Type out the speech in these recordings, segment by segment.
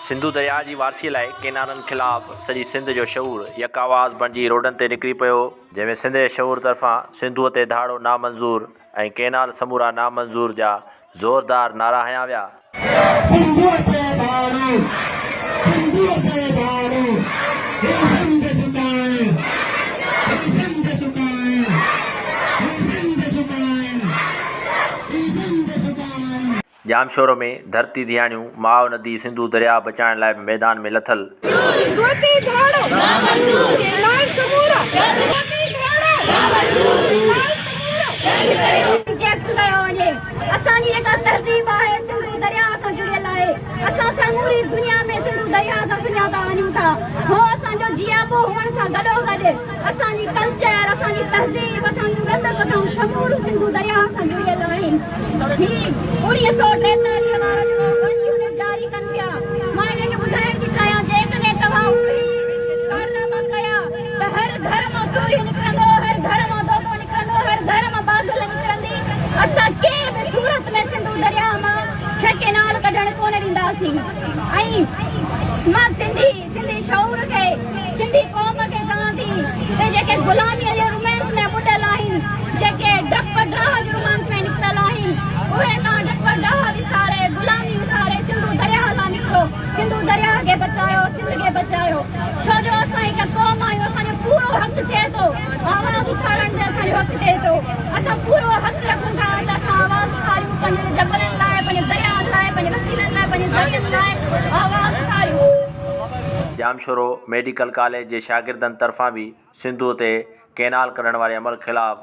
सिंधु दरिया जी वारसीअ लाइ केनालनि ख़िलाफ़ सॼी सिंध जो शऊर यक आवाज़ बणिजी रोडनि ते निकिरी पियो, जंहिंमें सिंध जे शऊर तरफ़ां सिंधूअ ते धाड़ो नामंज़ूर ऐं केनाल समूरा नामंज़ूर जा ज़ोरदार नारा हयां विया। जामशोरो में धरती धियाणियूं माव नदी सिंधु दरिया बचाइण लाइ मैदान में लथल। असांजी जेका तहज़ीब आहे सिंधु दरिया सां जुड़ियल आहे। असां समूरी दुनिया में सिंधु दरिया सां सुञाता वञूं था। हो असांजो जियाबो हुअण सां गॾोगॾु असांजी कल्चर, असांजी तहज़ीब, असांजूं रत कथाऊं समूरो सिंधु दरिया सां जुड़ियल आहिनि। ही 1943 वारो जेको वन यूनिट जारी कनि पिया, मां हिनखे ॿुधाइण थी चाहियां, जेकॾहिं तव्हां कारनामा कया त हर घर मां सूर्य निकिरंदो, हर घर मां दोतो निकिरंदो, हर घर मां बादल निकिरंदी। असां कंहिं बि सूरत में सिंधु दरिया मां छह केनाल कढण कोन ॾींदासीं। ऐं मां सिंधी शऊर खे, सिंधी क़ौम खे चवां थी त जेके ग़ुलामीअ जे रोमांस में ॿुॾल आहिनि, जेके डप ड्राह जे रोमांस में निकितल आहिनि, उहे तव्हां डप ड्राह विसारे, ग़ुलामी विसारे सिंधु दरिया लाइ निकिरो। सिंधु दरिया खे बचायो, सिंध खे बचायो। छो जो असां हिकु क़ौम आहियूं, असांजो पूरो हक़ थिए थो आवाज़ उथारण जो, असांजो हक़ थिए थो। असां पूरो हक़ रखूं था त असां आवाज़ उथारियूं, पंहिंजे जबलनि लाइ, पंहिंजे दरियाउनि लाइ, पंहिंजे वसीलनि लाइ, पंहिंजे ज़रियनि लाइ आवाज़ उथारियूं। जामशोरो मेडिकल कॉलेज जे शागिर्दनि तरफ़ां बि सिंधुअ ते केनाल कढण वारे अमल ख़िलाफ़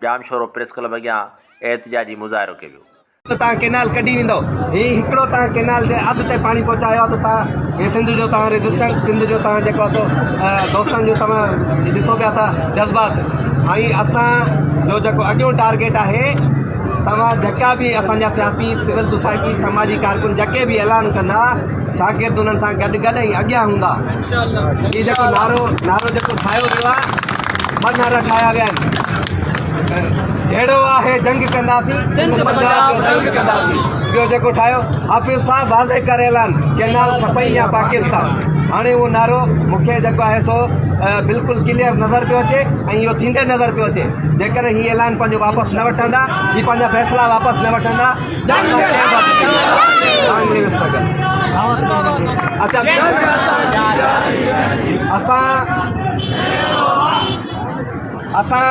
जामशोरो प्रेस क्लब अॻियां एहतिजाजी मुज़ाहिरो कयो वियो। तव्हां केनाल कढी वेंदो, हीउ हिकिड़ो तव्हां केनाल जे अध ते पाणी पहुचायो आहे त तव्हां हे सिंध जो तव्हां रेजिस्टेंस, सिंध जो तव्हां जेको आहे दोस्तनि जो तव्हां ॾिसो पिया था जज़्बात। ऐं असांजो जेको अॻियों टारगेट आहे, तव्हां जेका बि असांजा सियासी, सिविल सोसाइटी, समाजी कारकुन जेके बि ऐलान कंदा, शागिर्द उन्हनि सां गॾु गॾु ऐं अॻियां हूंदा। हीउ जेको नारो जेको ठाहियो वियो आहे, ॿ नारा ठाहिया विया आहिनि। जहिड़ो आहे जंग कंदासीं, जंग कंदासीं। ॿियो जेको ठाहियो हाफ़िज़ साहब वाज़े करे ऐलान, केनाल खपई या पाकिस्तान। हाणे उहो नारो मूंखे जेको आहे सो बिल्कुलु क्लियर नज़र पियो अचे ऐं इहो थींदे नज़र पियो अचे। जेकर हीउ ऐलान पंहिंजो वापसि न वठंदा, हीउ पंहिंजा फ़ैसिला वापसि न वठंदा, असां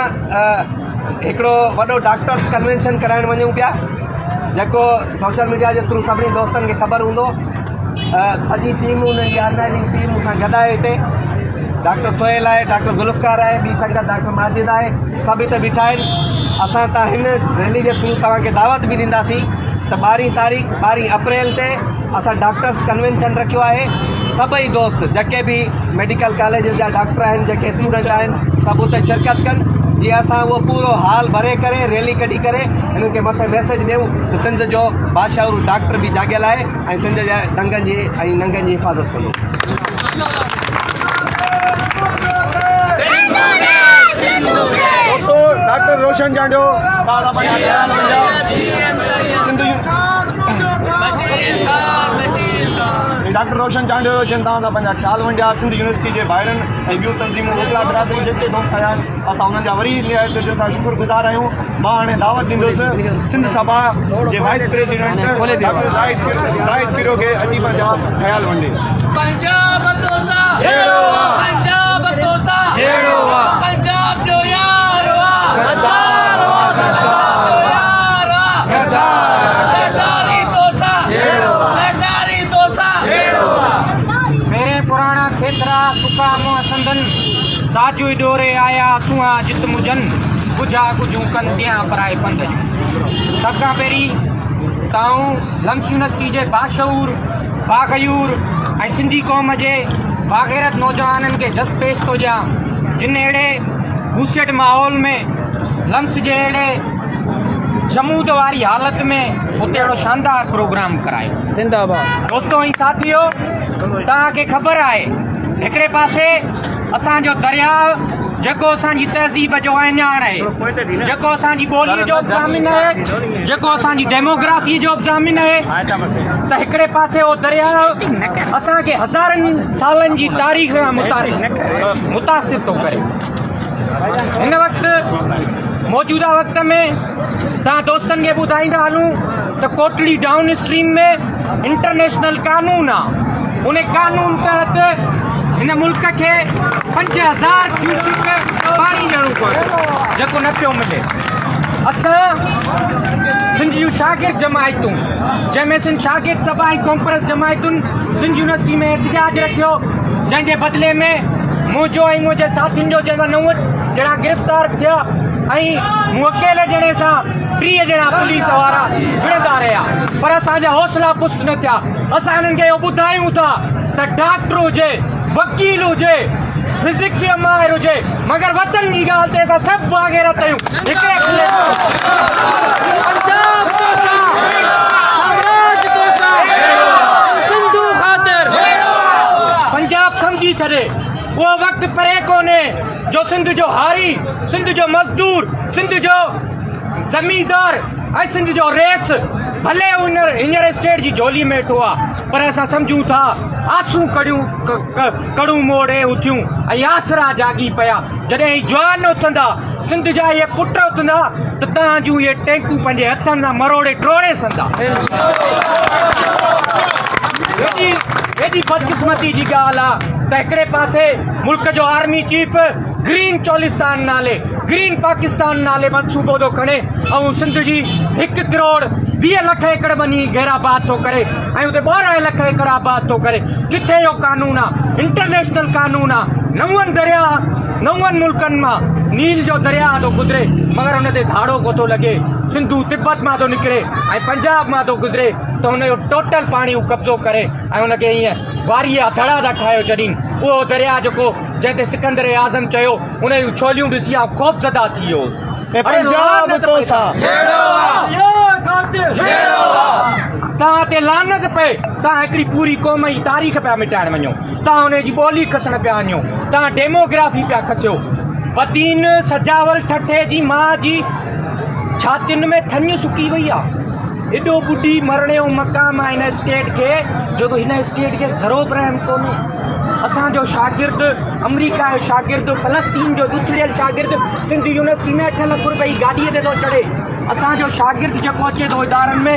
हिकिड़ो वॾो डॉक्टर्स कन्वेंशन कराइण वञूं पिया, जेको सोशल मीडिया जे थ्रू सभिनी दोस्तनि खे ख़बर हूंदो। सॼी टीम, उन्हनि जी ऑर्गेनाइजिंग टीम मूंसां गॾु आहे हिते। डॉक्टर सोहेल आहे, डॉक्टर ज़ुल्फ़कार आहे, ॿी संगत डॉक्टर माजिद आहे, सभु हिते बीठा आहिनि। असां त हिन रैली जे थ्रू तव्हांखे दावत बि ॾींदासीं त 12 अप्रैल ते असां डॉक्टर्स कन्वेंशन रखियो आहे। सभई दोस्त जेके बि मेडिकल कॉलेज जा डॉक्टर आहिनि, जेके स्टूडेंट आहिनि, सभु उते शिरकत कनि, जीअं असां उहो पूरो हाल भरे करे, रैली कढी करे हिननि खे मथे मैसेज ॾियूं त सिंध जो बादशाह डॉक्टर बि जाॻियल आहे ऐं सिंध जे डंगनि जी ऐं नंगनि जी हिफ़ाज़त कंदो। डॉक्टर रोशन जांडो, डॉक्टर रोशन चांडो जिन तव्हां पंहिंजा ख़्याल वंडिया, सिंध यूनिवर्सिटी जे ॿाहिरनि ऐं ॿियूं तंज़ीमूं मोकिला बिरादरी जेके दोस्त आया आहिनि, असां उन्हनि जा वरी दिलि सां शुक्रगुज़ार आहियूं। मां हाणे दावत ॾींदुसि सिंध सभा जे वाइस प्रेसिडेंट डॉक्टर ज़ाहिद पीरो खे अची पंहिंजा ख़्याल वंडे। पंजाब तोसा हेड़ो आ, पंजाब तोसा हेड़ो आ, पंजाब जो यार वा, गद्दार वा, गद्दार वा, गद्दार, गद्दारी तोसा हेड़ो आ, गद्दारी तोसा हेड़ो आ। मेरे पुराना खेतरा सुका मुआ संदन, साजू डोरे आया सुआ जित मुजन, बुझा गुजू कंतियां पराए पंध जूं। सभु खां पहिरीं ताऊं लम्स यूनिवर्सिटी जे बाशऊर, बागयूर ऐं सिंधी क़ौम जे बाग़ैरत नौजवाननि खे जस पेश थो ॾियां, जिन अहिड़े बूसेट माहौल में लम्स जे अहिड़े जमूद वारी हालत में उते अहिड़ो शानदार प्रोग्राम करायो। जिंदाबाद दोस्तों ऐं साथियो, तव्हांखे ख़बर आहे हिकिड़े पासे असांजो दरिया जेको असांजी तहज़ीब जो अञाण आहे, जेको असांजी ॿोलीअ जो ज़ामिन आहे, जेको असांजी डेमोग्राफी जो ज़ामिन आहे, त हिकिड़े पासे उहो दरिया असांखे हज़ारनि सालनि जी तारीख़ खां मुतासिर थो करे। हिन वक़्तु मौजूदा वक़्त में तव्हां दोस्तनि खे ॿुधाईंदा हलूं त कोटली डाउन स्ट्रीम में इंटरनेशनल कानून आहे। उन कानून तहत हिन मुल्क खे 5000 क्यूसिक पाणी ॾियणो पए जेको न पियो मिले। असां सिंध जूं शागिर्द जमायतूं, जंहिंमें सिंध शागिर्द सभा ऐं कॉन्फ्रेंस जमायतुनि सिंध यूनिवर्सिटी में एहतिजाज रखियो, जंहिंजे बदिले में मुंहिंजो ऐं मुंहिंजे साथियुनि जो जेका 9 ॼणा गिरफ़्तार थिया ऐं मूं अकेले ॼणे सां 30 ॼणा पुलिस वारा विढ़ंदा रहिया, पर असांजा हौसला पुस्त न थिया। असां हिननि खे इहो ॿुधायूं था त डॉक्टर हुजे, वकील हुजे, फिजिक्स जो माहिर हुजे, मगर वतन जी ॻाल्हि ते असां सभु बाग़ैरत आहियूं। हिकिड़े पंजाब सम्झी छॾे, उहो वक़्तु परे कोन्हे जो सिंध जो हारी, सिंध जो मज़दूर, सिंध जो ज़मींदार ऐं सिंध जो रेस भले हींअर स्टेट जी झोली में वेठो आहे, पर असां सम्झूं था आसूं कड़ूं मोड़े उथियूं ऐं आसरा जागी पिया। जॾहिं जवान उथंदा, सिंध जा इहे पुट उथंदा, त तव्हां जूं इहे टैंकूं पंहिंजे हथनि सां मरोड़े टोड़े संदा। हेॾी बदकिस्मती जी ॻाल्हि आहे त हिकिड़े पासे मुल्क जो आर्मी चीफ ग्रीन चोलिस्तान नाले, ग्रीन पाकिस्तान नाले मनसूबो थो खणे ऐं सिंध जी 1 करोड़ 20 लख एकड़ वञी घेराबाद थो करे ऐं उते 12 लख एकड़ आबाद थो करे। किथे इहो कानून आहे? इंटरनेशनल कानून आहे। 9 दरिया 9 मुल्कनि मां नील जो दरिया थो गुज़रे, मगर हुन ते धाड़ो कोथो लॻे। सिंधू तिब्बत मां थो निकिरे ऐं पंजाब मां थो गुज़रे, त हुनजो टोटल पाणी हू कब्ज़ो करे ऐं हुनखे हीअं वारीअ धड़ा था ठाहियो छॾीनि। उहो दरिया जेको जंहिं ते सिकंदर आज़म चयो, हुन जूं छोलियूं ॾिसी आउं ख़ौफ़ज़दा थी वियो। तव्हां ते लानत पए, तव्हां हिकिड़ी पूरी क़ौम जी तारीख़ पिया मिटाइण वञो, तव्हां हुनजी ॿोली खसण पिया वञो, तव्हां डेमोग्राफी पिया खसियो। बदीन सजावल ठठे जी मां जी छातियुनि में थञ सुकी वई आहे। एॾो ॿुढी मरण जो मक़ाम आहे हिन स्टेट खे, जेको हिन स्टेट खे ज़रो रहम कोन्हे। असांजो शागिर्द, अमरीका जो शागिर्द, फलस्तीन जो दुछड़ियल शागिर्द सिंध यूनिवर्सिटी में 8 लख रुपए जी गाॾीअ ते थो चढ़े। असांजो शागिर्द जेको अचे थो इदारनि में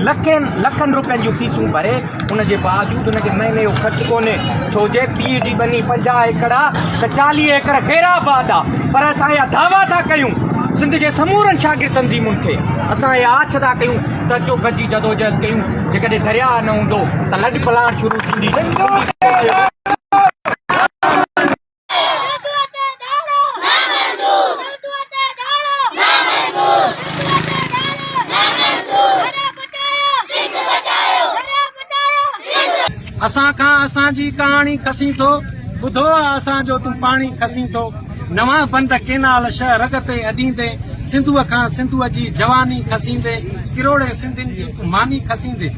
लखनि रुपयनि जूं फीसूं भरे, उनजे बावजूदि हुनखे महीने जो ख़र्चु कोन्हे, छो जे पीउ जी बनी 50 एकड़ आहे त 40 एकड़ घेराबाद आहे। पर असां इहा दावा था कयूं सिंध जे समूरनि शागिर्द तंज़ीमुनि खे, असां इहा आछ था कयूं त अचो गॾिजी जदोजहद कयूं। जेकॾहिं दरिया न हूंदो त लॾ पलाण शुरू थींदी। असां खां असांजी कहाणी खसी थो, ॿुधो आहे असांजो तूं पाणी खसी थो। नवां बंद केनाल शह रग ते अॾींदे, सिंधूअ खां सिंधूअ जी जवानी खसींदे, किरोड़े सिंधियुनि जी तूं मानी खसींदे।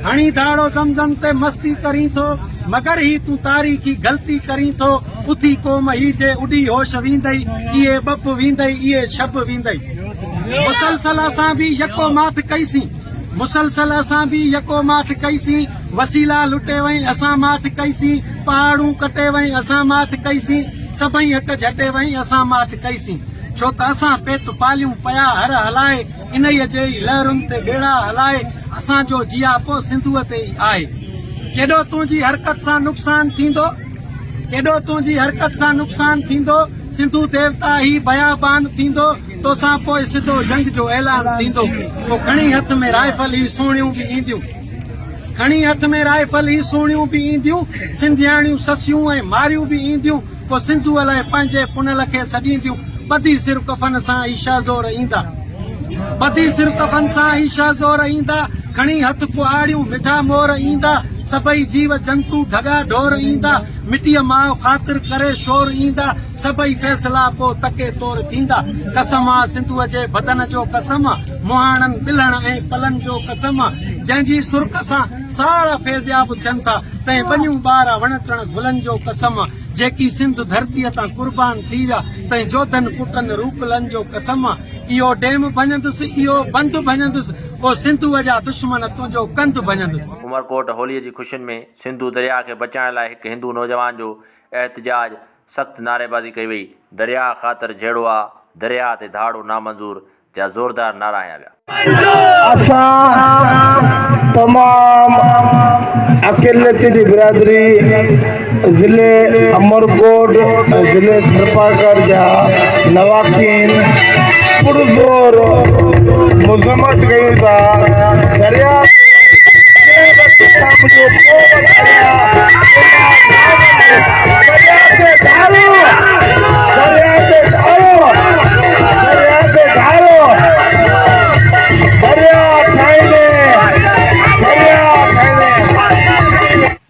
हणी दाड़ो ज़मज़म ते मस्ती करीं थो, मगर ही तूं तारीख़ी ग़लती करीं थो। उथी क़ौम ही जे उॾी होश वींदई, इहे बप वींदई, इहे छप वींदई। मुसलसल असां बि यको मात कईसीं, मुसलसल असां बि यको माठ कईसीं। वसीला लुटे वई असां माठ कईसीं, पहाड़ूं कटे वई असां माठ कईसीं, सभई हक झटे वई असां माठ कईसीं। छो त असां पेट पालियूं पिया हर हलाए, इन्हीअ जे लहरुनि ते ॿेड़ा हलाए, असांजो जियापो सिंधूअ ते ई आहे। केॾो तुंहिंजी हरकत सां नुक़सान थींदो, केॾो तुंहिंजी हरकत सां नुक़सान थींदो, सिंधू देवता ही बयाबान थींदो, तोसां पोइ सिधो जंग जो ऐलान थींदो। पोइ खणी हथ में राइफल ही सुहिणियूं बि ईंदियूं, खणी हथ में राइफल ही सुहिणियूं बि ईंदियूं, सिंधियाणियूं ससियूं ऐं मारियूं बि ईंदियूं। पोइ सिंधूअ लाइ पंहिंजे पुनल खे सॾींदियूं, ॿधी सिर कफ़न सां ई शाज़ोर ईंदा, ॿधी सिर कफ़न सां ई शाज़ोर ईंदा। खणी हथ कुआड़ियूं मिठा मोर ईंदा, सभई जीव जंतु ढगा ढोर ईंदा। मिटीअ मां ख़ातिर करे शोर ईंदा, सभई फ़ैसिला पोइ तके तौर थींदा। कसम आहे सिंधूअ जे बदन जो कसम, मुहाणनि ॿिलण ऐं पलनि जो कसम, जंहिंजी सुर्ख सां सारा फैज़याब थियनि था तंहिं वञूं ॿार वण टिण गुलनि जो कसम जेकी सिंध धरतीअ तां कुर्बान थी विया तंहिं जोधनि पुटनि रूपलनि जो कसम इहो डेम भञंदुसि इहो बंद भञंदुसि पोइ सिंधूअ जा दुश्मन तुंहिंजो कंध भञंदुसि। उमरकोट होलीअ जी खुशियुनि में सिंधू दरिया खे बचाइण लाइ हिकु हिंदू नौजवान जो एहतजाज सख़्तु नारेबाज़ी कई वई। दरिया ख़ातिर जहिड़ो आहे दरिया ते धाड़ो नामंज़ूर जा ज़ोरदार नारा हया विया। असां तमाम अकेलती की बिरादरी ज़िले अमरकोट ज़िले सरपाकर जा नवाकीन पुरज़ोर मुज़म्मत कयूं था। दरिया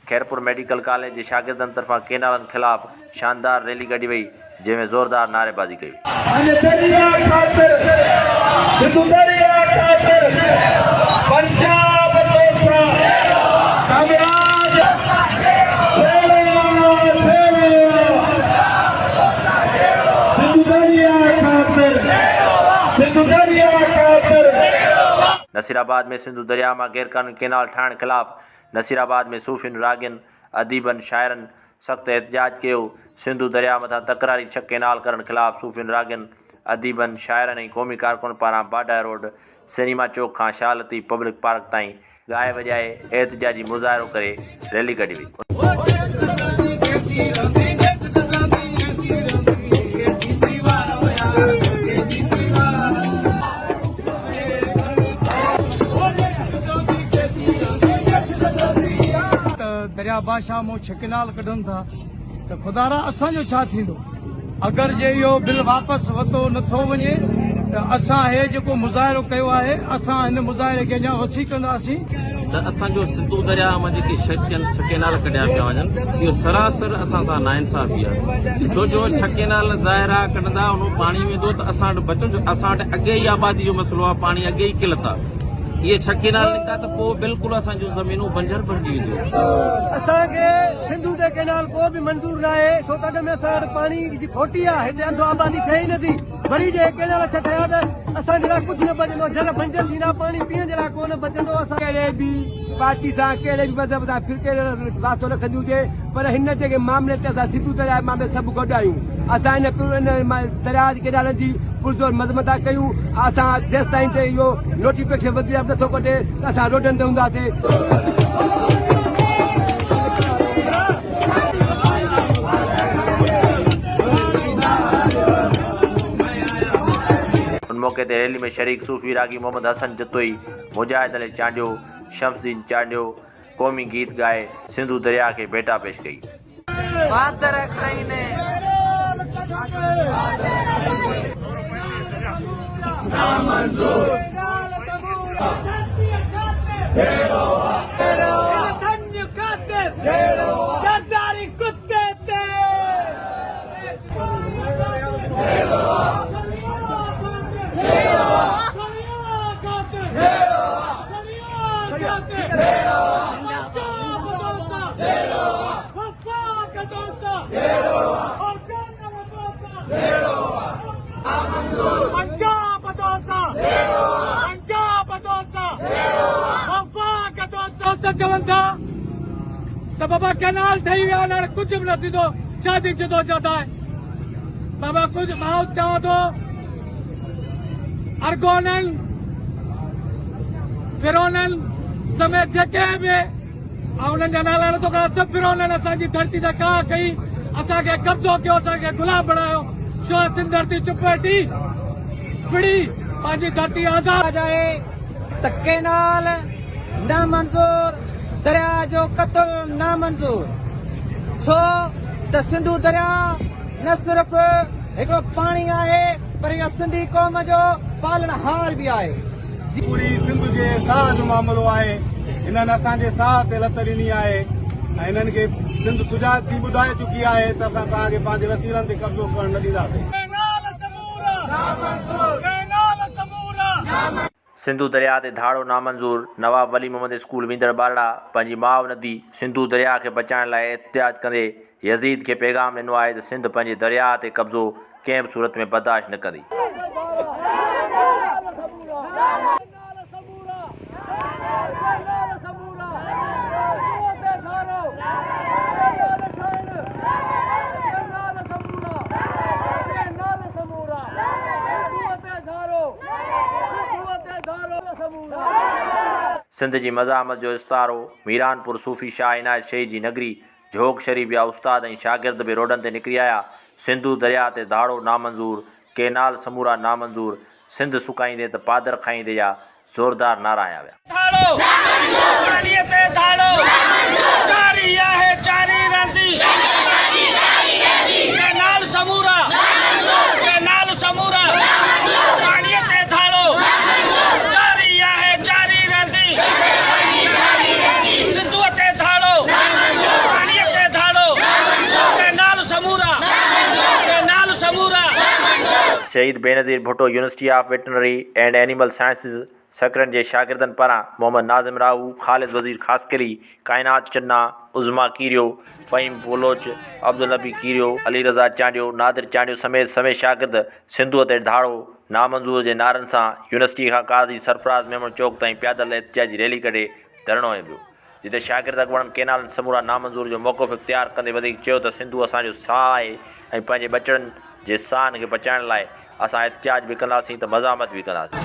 खैरपुर मेडिकल कॉलेज जे शागिर्दनि तरफ़ां केनालनि ख़िलाफ़ शानदार रैली कढी वई जंहिंमें ज़ोरदार नारेबाज़ी कई। नसीराबाद में सिंधु दरिया में गैरकानूनी केनाल ठाहिण ख़िलाफ़ नसीराबाद में सूफ़ियुनि रागियुनि अदीबनि शाइरनि सख़्तु एहतजाज कयो। सिंधु दरिया मथां तकरारी 6 केनाल करण ख़िलाफ़ सूफ़ियुनि रागियुनि अदीबनि शाइरनि ऐं क़ौमी कारकुन पारां बाडा रोड सिनेमा चौक खां शालती पब्लिक पार्क ताईं गाए वॼाए एहतजाजी मुज़ाहिरो करे रैली कढी वई। दरिया बादशाह मूं 6 केनाल कढनि था त ख़ुदारा असांजो छा थींदो अगरि जे इहो बिल वापसि वरितो नथो वञे त असां हे जेको मुज़ाहिरो कयो आहे असां हिन मुज़ाहिरे खे अञा वसी कंदासीं। त असांजो सिंधू दरिया मां जेके 6 केनाल कढिया पिया वञनि इहो सरासर असां सां नाइंसाफ़ी आहे। छो जो 6 केनाल ज़ाहिरा कढंदा उन पाणी वेंदो त असां वटि बचो असां वटि अॻे ई आबादी जो मसइलो आहे पाणी अॻे ई किलत आहे। ये 6 केनाल निकिता त पोइ बिल्कुलु असांजूं ज़मीनूं बंजर बणिजी वेंदियूं। असांखे सिंधू ते केनाल को बि मंज़ूर न आहे छो त अॻ में असां वटि पाणी जी खोटी आहे हिते अंधो आबादी थिए ई नथी। वरी जे केनाल ठहिया त असांजे लाइ कुझु न बचंदो जल बंजर थींदा पाणी पीअण जे लाइ कोन बचंदो। असां कहिड़े बि पार्टी सां कहिड़े बि मज़हब सां फिरके वास्तो रखंदी हुजे पर हिन जेके मामले ते असां सिंधू दरिया मामले सभु गॾु आहियूं। असां हिन दरिया जी केनालनि जी पुरज़ोर मज़म्मत कयूं। असां जेसि ताईं ते इहो नोटिफिकेशन वधी नथो कढे त असां रोडनि ते हूंदासीं। उन मौके ते रैली में शरीक सूफ़ी रागी मोहम्मद हसन जतोई मुजाहिद अली चांडियो शमसदीन चांडियो क़ौमी गीत गाए सिंधु दरिया के बेटा पेश कई। चवनि था त बाबा केनाल ठही विया हाणे कुझु बि न थींदो छा थी चिदो चवंदा बाबा कुझु मां चवां थो अर्गोननि फिरोननि समेत जेके बि ऐं उन्हनि जा नाला नथो खणा सभु फिरोननि असांजी धरती ते का कई असांखे कब्ज़ो कयो असांखे गुलाम बणायो छो सिंध धरती चुप वेठी फिड़ी पंहिंजी धरती आज़ाद आहे त केनाल नामंज़ूर दरिया जो क़त्ल नामंज़ूर छो त सिंधु दरिया न सिर्फ़ हिकिड़ो पाणी आहे पर इहो सिंधी क़ौम जो पालनहार बि आहे। पूरी सिंध जे साह जो मामिलो आहे हिननि असांजे साह ते लत ॾिनी आहे ऐं हिननि खे सिंध सुजात थी ॿुधाए चुकी आहे त असां तव्हांखे पंहिंजे वसीलनि ते कब्ज़ो करणु न ॾींदासीं। सिंधु दरिया ते धाड़ो नामंज़ूर। नवाब वली मोहम्मद स्कूल वेंदड़ ॿारड़ा पंहिंजी माउ नदी सिंधु दरिया खे बचाइण लाइ एहतियात कंदे यज़ीद खे पैगाम ॾिनो आहे त सिंध पंहिंजे दरिया ते कब्ज़ो कंहिं बि सूरत में बर्दाश्त न कंदी। सिंध जी मज़ामत जो इस्तारो मीरानपुर सूफ़ी शाह इनायत शहीद जी नगरी जोग शरीफ़ जा उस्ताद ऐं शागिर्द बि रोडनि ते निकिरी आया। सिंधु दरिया ते धाड़ो नामंज़ूर, केनाल समूरा नामंज़ूर, सिंध सुकाईंदे त पादर खाईंदे जा ज़ोरदार नारा हया विया। Shaheed Benazir Bhutto university of veterinary and animal sciences Sakrand जे शागिर्दनि पारां मोहम्मद नाज़िम राहू, ख़ालिद वज़ीर ख़ासकरी, कायनात चन्ना, उज़मा कीरियो, फ़हीम बोलोच, अब्दुल नबी कीरियो, अली रज़ा चांडियो, नादिर चांडियो समेत शागिर्द सिंधुअ ते धाड़ो नामंज़ूर जे नारनि सां यूनिवर्सिटी खां काज़ी सरफराज़ मेमण चौक ताईं पैदल एहतिजाजी रैली कढे धरणो हंयो, जिते शागिर्द अॻुवाणनि केनाल समूरा नामंज़ूर जो मौक़िफ़ इख़्तियार कंदे वधीक चयो त सिंधु असांजो साह आहे ऐं पंहिंजे बचड़नि जे साहनि खे बचाइण लाइ असां एहतिजाज भी कंदासीं त मज़ामत भी कंदासीं।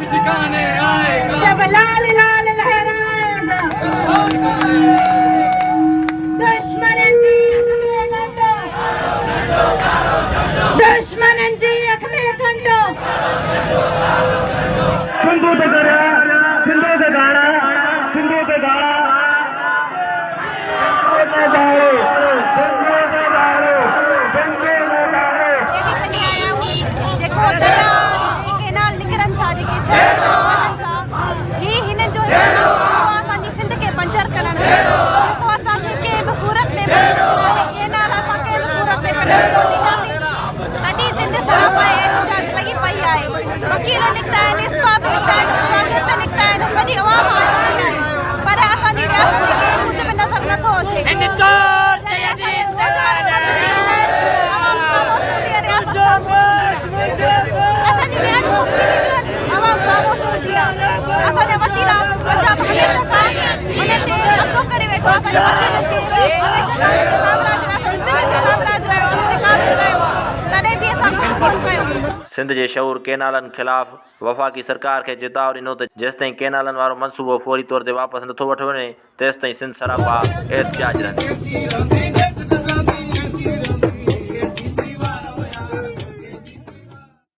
सिंध जे शऊर केनालनि ख़िलाफ़ वफ़ाक़ी सरकार खे चेताव ॾिनो त जेसिताईं केनालनि वारो मनसूबो फौरी तौर ते वापसि नथो वठो वञे तेसिताईं सिंध सरापा एहतिजाज रहंदी।